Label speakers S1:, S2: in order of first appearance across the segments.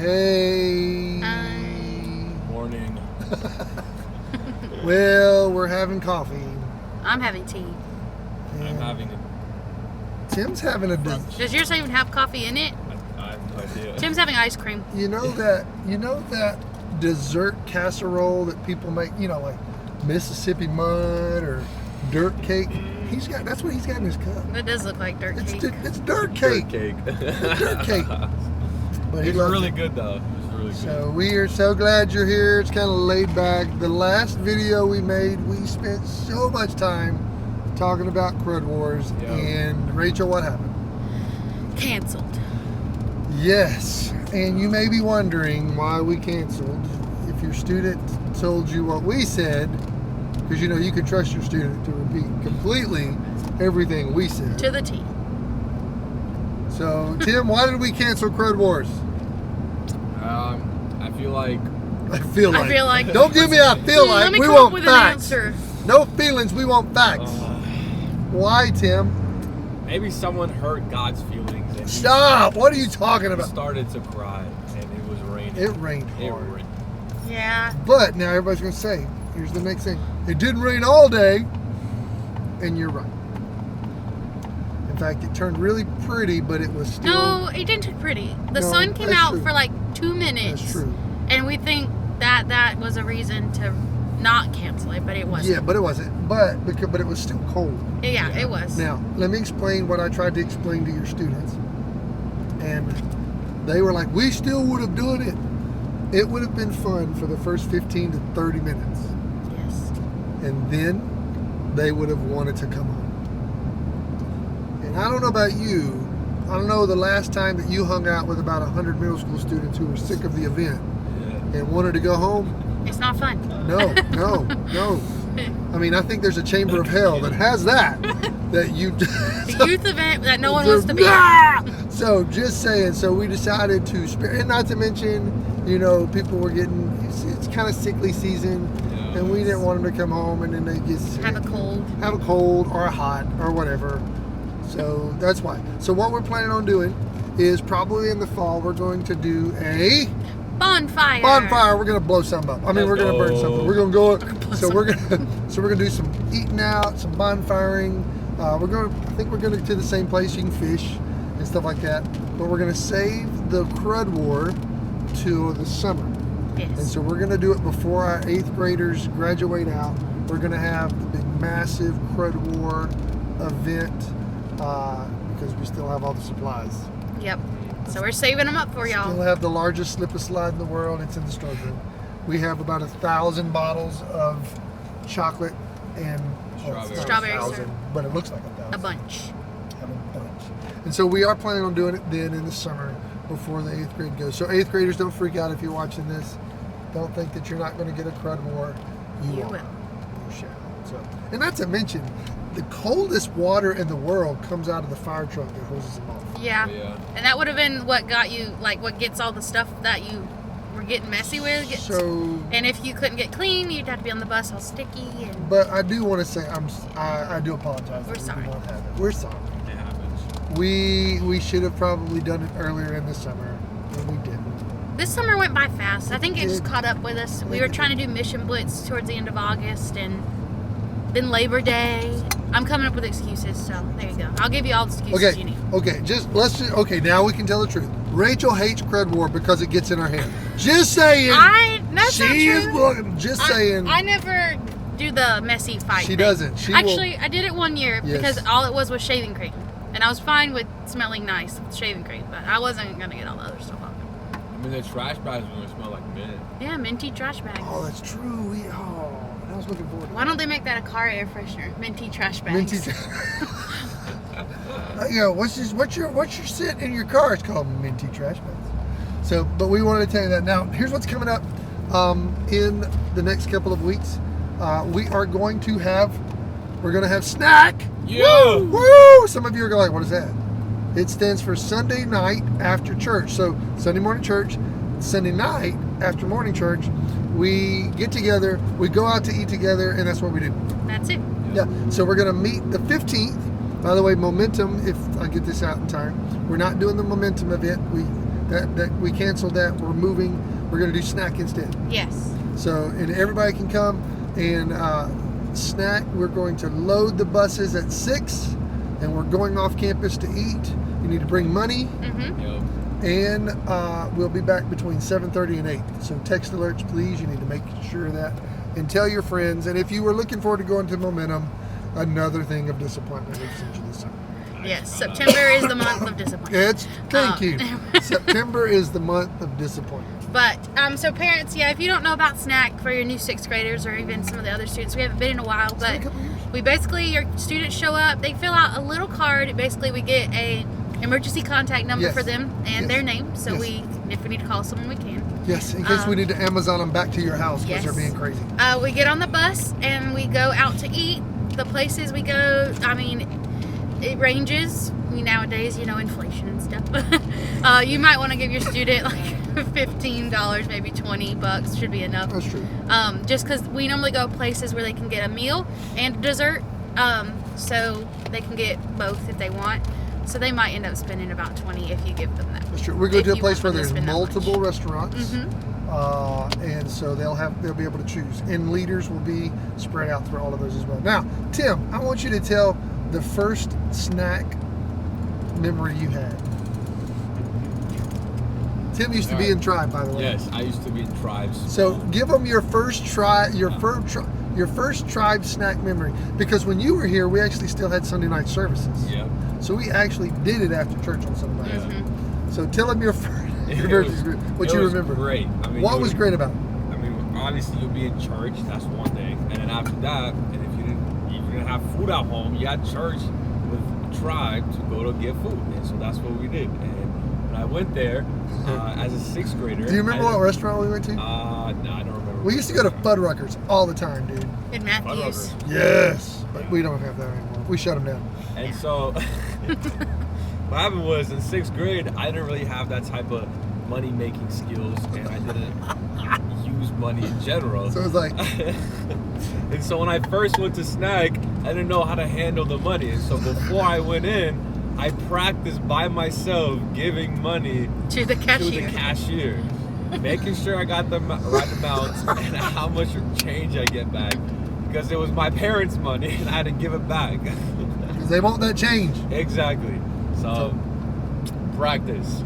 S1: Hey.
S2: Morning.
S1: Well, we're having coffee.
S3: I'm having tea.
S2: I'm having a...
S1: Tim's having a dessert.
S3: Does yours even have coffee in it?
S2: I have no idea.
S3: Tim's having ice cream.
S1: You know that dessert casserole that people make, like Mississippi mud or dirt cake? That's what he's got in his cup.
S3: That does look like dirt cake.
S1: It's dirt cake.
S2: Dirt cake.
S1: It's dirt cake. But
S2: It's really good though. It's really good.
S1: So we are so glad you're here. It's kind of laid back. The last video we made, we spent so much time talking about CRUDwars.
S2: Yep.
S1: And Rachel, what happened?
S3: Canceled.
S1: Yes, and you may be wondering why we canceled. If your student told you what we said, because you can trust your student to repeat completely everything we said.
S3: To the T.
S1: So, Tim, why did we cancel CRUDwars?
S2: I feel like...
S1: I feel like. Don't give me a feel like.
S3: Let me
S1: We
S3: come up
S1: want
S3: with
S1: facts.
S3: an answer.
S1: No feelings. We want facts. Why, Tim?
S2: Maybe someone hurt God's feelings. And
S1: Stop! What are you talking
S2: he
S1: about?
S2: started to cry, and it was raining.
S1: It rained
S2: It
S1: hard.
S2: rained.
S3: Yeah.
S1: But now everybody's going to say, here's the next thing. It didn't rain all day, and you're right. In fact, it turned really pretty, but it was still...
S3: No, it didn't look pretty. The
S1: No,
S3: sun came
S1: that's
S3: out
S1: true.
S3: for like 2 minutes.
S1: That's true.
S3: And we think that was a reason to not cancel it, but it wasn't.
S1: Yeah, but it wasn't. But it was still cold.
S3: Yeah, it was.
S1: Now, let me explain what I tried to explain to your students. And they were like, we still would have done it. It would have been fun for the first 15 to 30 minutes.
S3: Yes.
S1: And then they would have wanted to come home. And I don't know about you. I don't know the last time that you hung out with about 100 middle school students who were sick of the event and wanted to go home.
S3: It's not fun.
S1: No. I mean, I think there's a chamber of hell that has that you...
S3: The youth event that no one wants to be
S1: at. So, just saying. So, we decided to spare... And not to mention, people were getting... It's kind of sickly season.
S2: Yeah,
S1: And we didn't want them to come home and then they get sick.
S3: have a cold.
S1: Have a cold or a hot or whatever. So, that's why. So, what we're planning on doing is probably in the fall, we're going to do a...
S3: Bonfire.
S1: We're gonna blow something up. I mean, we're gonna burn something. We're gonna go. So we're gonna do some eating out, some bonfiring. I think we're gonna to the same place. You can fish and stuff like that. But we're gonna save the CRUD War to the summer.
S3: Yes.
S1: And so we're gonna do it before our 8th graders graduate out. We're gonna have the big, massive CRUD War event because we still have all the supplies.
S3: Yep. So we're saving them up for y'all.
S1: Still have the largest slip and slide in the world. It's in the storeroom. We have about 1,000 bottles of chocolate and
S3: Strawberry
S1: 1,000,
S3: syrup.
S1: but it looks like 1,000.
S3: A bunch.
S1: Have a bunch. And so we are planning on doing it then in the summer before the 8th grade goes. So 8th graders, don't freak out if you're watching this. Don't think that you're not going to get a CRUD War. You
S3: will.
S1: You shall. So, and not to mention, the coldest water in the world comes out of the fire truck that hoses them off.
S3: Yeah.
S2: Yeah.
S3: And that would have been what got you, what gets all the stuff that you were getting messy with. And if you couldn't get clean, you'd have to be on the bus all sticky.
S1: But I do want to say, I do apologize.
S3: We're sorry.
S1: We're sorry.
S2: It happens.
S1: We should have probably done it earlier in the summer, and we didn't.
S3: This summer went by fast. I think it just caught up with us. We were trying to do Mission Blitz towards the end of August, and then Labor Day. I'm coming up with excuses, so there you go. I'll give you all the excuses you need.
S1: Okay, now we can tell the truth. Rachel hates CRUD War because it gets in her hair. Just saying.
S3: That's not true.
S1: Just saying.
S3: I never do the messy fight
S1: She
S3: thing.
S1: doesn't.
S3: Actually, I did it one year
S1: Yes.
S3: because all it was shaving cream. And I was fine with smelling nice with shaving cream, but I wasn't going to get all the other stuff off.
S2: I mean, the trash bags are going to smell like mint.
S3: Yeah, minty trash bags.
S1: Oh, that's true. I was looking forward to
S3: Why don't they make that a car air freshener? Minty trash bags.
S1: Minty. What's your scent in your car? It's called minty trash bags. So, but we wanted to tell you that. Now, here's what's coming up in the next couple of weeks. We're going to have SNAC.
S2: Yeah.
S1: Woo! Some of you are going, what is that? It stands for Sunday night after church. So Sunday morning church, Sunday night after morning church, we get together, we go out to eat together, and that's what we do.
S3: That's it.
S1: Yeah. So we're going to meet the 15th. By the way, Momentum, if I get this out in time, we're not doing the Momentum event. That we canceled that. We're moving. We're going to do SNAC instead.
S3: Yes.
S1: So, and everybody can come and SNAC. We're going to load the buses at 6, and we're going off campus to eat. You need to bring money.
S3: Mm-hmm.
S2: Yep.
S1: And we'll be back between 7:30 and 8. So text alerts, please. You need to make sure of that. And tell your friends. And if you were looking forward to going to Momentum, another thing of disappointment we've sent you this summer.
S3: Yes. September is the month of disappointment.
S1: Thank you. September is the month of disappointment.
S3: But, so parents, if you don't know about SNAC for your new 6th graders or even some of the other students, we haven't been in a while, but we basically, your students show up, they fill out a little card. Basically, we get a emergency contact number for them and their name. So if we need to call someone, we can.
S1: Yes, in case we need to Amazon them back to your house because they're being crazy.
S3: We get on the bus and we go out to eat. The places we go, I mean, it ranges. Nowadays, inflation and stuff. You might want to give your student like $15, maybe $20 should be enough.
S1: That's true.
S3: Just because we normally go places where they can get a meal and dessert, so they can get both if they want. So they might end up spending about $20 if you give them that.
S1: That's true. We're going to a place where
S3: want them
S1: there's
S3: to spend that
S1: multiple
S3: much.
S1: restaurants, and so they'll be able to choose. And leaders will be spread out through all of those as well. Now, Tim, I want you to tell the first SNAC memory you had. Tim used to be in Tribe, by the way.
S2: Yes, I used to be in Tribes.
S1: So give them your first your first Tribe SNAC memory, because when you were here, we actually still had Sunday night services.
S2: Yep.
S1: So we actually did it after church on Sunday night.
S3: Mm-hmm.
S1: So tell them your first, what you remember.
S2: Great. I mean,
S1: what was great about it?
S2: I mean, obviously you'll be in church. That's one thing. And then after that, and if you didn't have food at home, you had church with Tribe to go to get food. And so that's what we did. And when I went there as a 6th grader.
S1: Do you remember what restaurant we went to?
S2: No, I don't remember.
S1: We used to go to Fuddruckers all the time, dude.
S3: In Matthews.
S2: Fuddruckers.
S1: Yes, but we don't have that anymore. We shut them down.
S2: And so what happened was in 6th grade, I didn't really have that type of money making skills, and I didn't use money in general.
S1: So it was like,
S2: and so when I first went to SNAC, I didn't know how to handle the money. And so before I went in, I practiced by myself giving money
S3: to the cashier.
S2: Making sure I got the right amount and how much change I get back, because it was my parents' money and I had to give it back.
S1: because they want that change.
S2: Exactly. So practice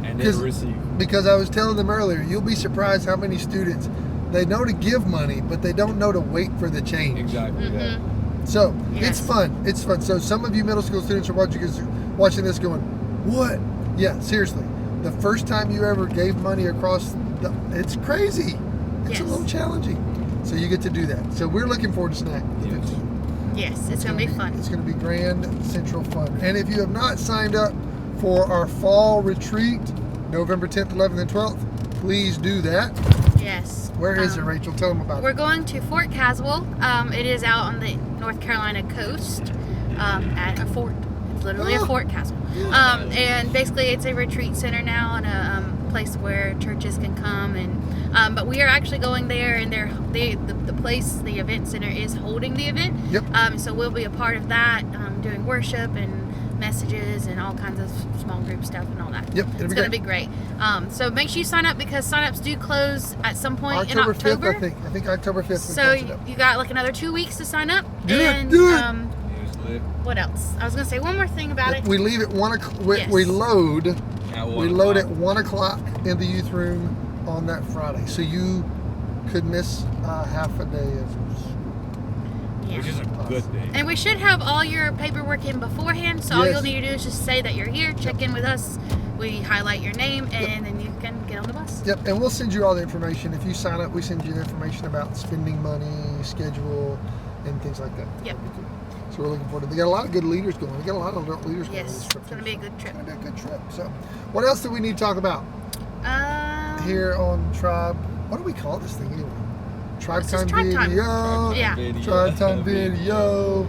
S2: and then receive. Because
S1: I was telling them earlier, you'll be surprised how many students, they know to give money, but they don't know to wait for the change.
S2: Exactly.
S3: Mm-hmm.
S1: So it's fun. It's fun. So some of you middle school students are watching this going, what? Yeah, seriously. The first time you ever gave money across, it's crazy. It's a little challenging. So you get to do that. So we're looking forward to SNAC.
S3: Yes, it's going to be fun.
S1: It's going to be Grand Central fun. And if you have not signed up for our fall retreat, November 10th, 11th, and 12th, please do that.
S3: Yes.
S1: Where is it, Rachel? Tell them about it.
S3: We're going to Fort Caswell. It is out on the North Carolina coast at a fort. It's literally a Fort Caswell. And basically it's a retreat center now and a place where churches can come. And but we are actually going there, and the place, the event center is holding the event.
S1: Yep.
S3: So we'll be a part of that, doing worship and messages and all kinds of small group stuff and all that.
S1: Yep,
S3: it's going to be great. So make sure you sign up, because sign-ups do close at some point in October.
S1: 5th, I think October 5th.
S3: So you got like another 2 weeks to sign up.
S1: Do
S3: and,
S1: it.
S3: What else? I was going to say one more thing about it.
S1: We leave at 1 o'clock. We load. We load at 1 o'clock in the youth room on that Friday. So you could miss half a day of.
S2: Which is a good thing.
S3: And we should have all your paperwork in beforehand, so all you'll need to do is just say that you're here, check in with us, we highlight your name, and then you can get on the bus.
S1: Yep, and we'll send you all the information. If you sign up, we send you the information about spending money, schedule, and things like that.
S3: Yep.
S1: So we're looking forward to it. They got a lot of good leaders going. They got a lot of adult leaders going on this
S3: Yes,
S1: trip.
S3: it's going to be a good trip.
S1: It's going to be a good trip. So what else do we need to talk about here on Tribe? What do we call this thing anyway? Tribe Time Video.
S3: Yeah.
S1: Tribe Time Video.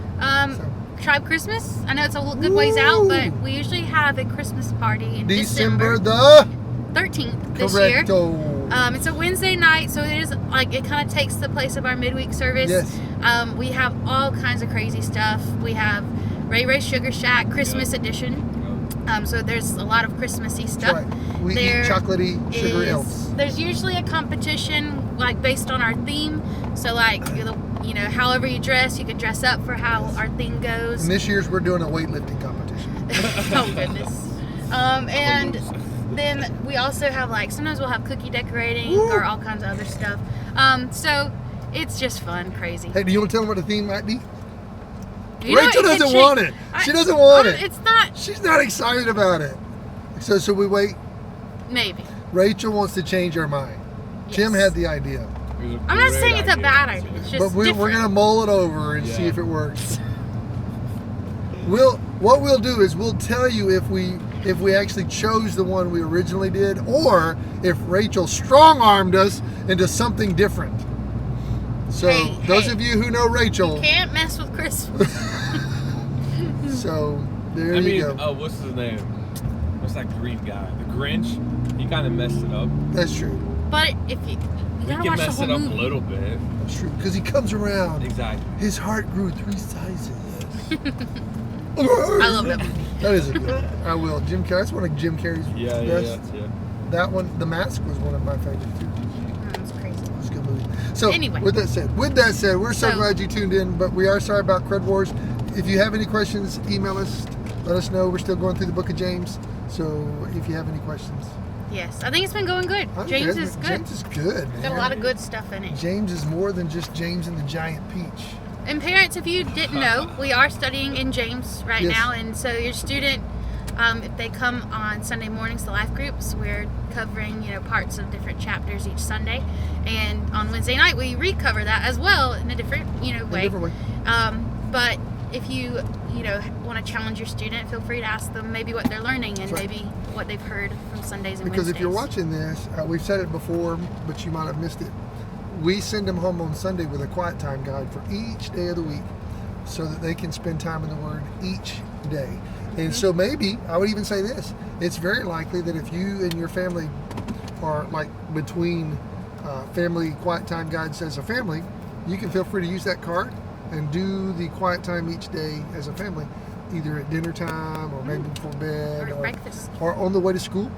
S3: Tribe Christmas. I know it's a good ways out, but we usually have a Christmas party in
S1: December the
S3: 13th this year. It's a Wednesday night, so it is like it kind of takes the place of our midweek service.
S1: Yes.
S3: We have all kinds of crazy stuff. We have Ray Ray Sugar Shack Christmas edition. So there's a lot of Christmassy stuff.
S1: That's right. We
S3: There
S1: eat chocolatey, sugary elves.
S3: There's usually a competition, like based on our theme. So like, you know, however you dress, you can dress up for how our theme goes.
S1: And this year's we're doing a weightlifting competition.
S3: Oh goodness. And then we also have like, sometimes we'll have cookie decorating or all kinds of other stuff. So it's just fun, crazy.
S1: Hey, do you want to tell them what the theme might be?
S3: You know,
S1: Rachel
S3: it could
S1: doesn't
S3: change.
S1: want it. She doesn't want it.
S3: It's not.
S1: She's not excited about it. So we wait.
S3: Maybe.
S1: Rachel wants to change her mind.
S3: Yes.
S1: Tim had the idea.
S3: I'm not saying it's a bad idea. It's just
S1: But we're
S3: different.
S1: going to mull it over and see if it works. What we'll do is we'll tell you if we actually chose the one we originally did, or if Rachel strong-armed us into something different. So those of you who know Rachel,
S3: You can't mess with Christmas.
S1: so there
S2: I
S1: you
S2: mean,
S1: go.
S2: what's his name? What's that green guy? The Grinch? He kind of messed it up.
S1: That's true.
S3: But if you
S2: We
S3: gotta
S2: can
S3: watch the
S2: mess
S3: whole
S2: it up
S3: movie.
S2: a little bit.
S1: That's true. Because he comes around.
S2: Exactly.
S1: His heart grew 3 sizes.
S3: I love that movie.
S1: That is a good. I will. Jim Carrey. That's one of Jim Carrey's best.
S2: Yeah.
S1: That one, The Mask, was one of my favorites too.
S3: That's crazy.
S1: It was a good movie. So
S3: Anyway.
S1: with that said, we're so
S3: So-
S1: glad you tuned in. But we are sorry about CRUDwars. If you have any questions, email us. Let us know. We're still going through the Book of James. So if you have any questions,
S3: Yes, I think it's been going good. James is good.
S1: James is good, man.
S3: Got a lot of good stuff in it.
S1: James is more than just James and the Giant Peach.
S3: And parents, if you didn't know, we are studying in James right
S1: Yes.
S3: now. And so your student, if they come on Sunday mornings to life groups, we're covering, parts of different chapters each Sunday. And on Wednesday night, we recover that as well in a different, way.
S1: In a different way.
S3: But if you, want to challenge your student, feel free to ask them maybe what they're learning and
S1: That's right.
S3: maybe what they've heard from Sundays and
S1: Because
S3: Wednesdays.
S1: if you're watching this, we've said it before, but you might have missed it. We send them home on Sunday with a quiet time guide for each day of the week so that they can spend time in the Word each day. And so maybe, I would even say this, it's very likely that if you and your family are like between family quiet time guides as a family, you can feel free to use that card and do the quiet time each day as a family, either at dinner time or maybe before bed
S3: Or at breakfast.
S1: or on the way to school.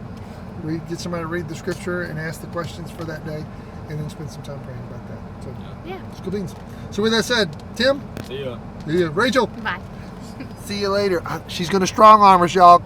S1: Get somebody to read the scripture and ask the questions for that day, and then spend some time praying about that. So,
S3: Yeah.
S1: school beans. So with that said, Tim,
S2: See ya.
S1: Rachel,
S3: Bye.
S1: see you later. She's going to strong arm us, y'all.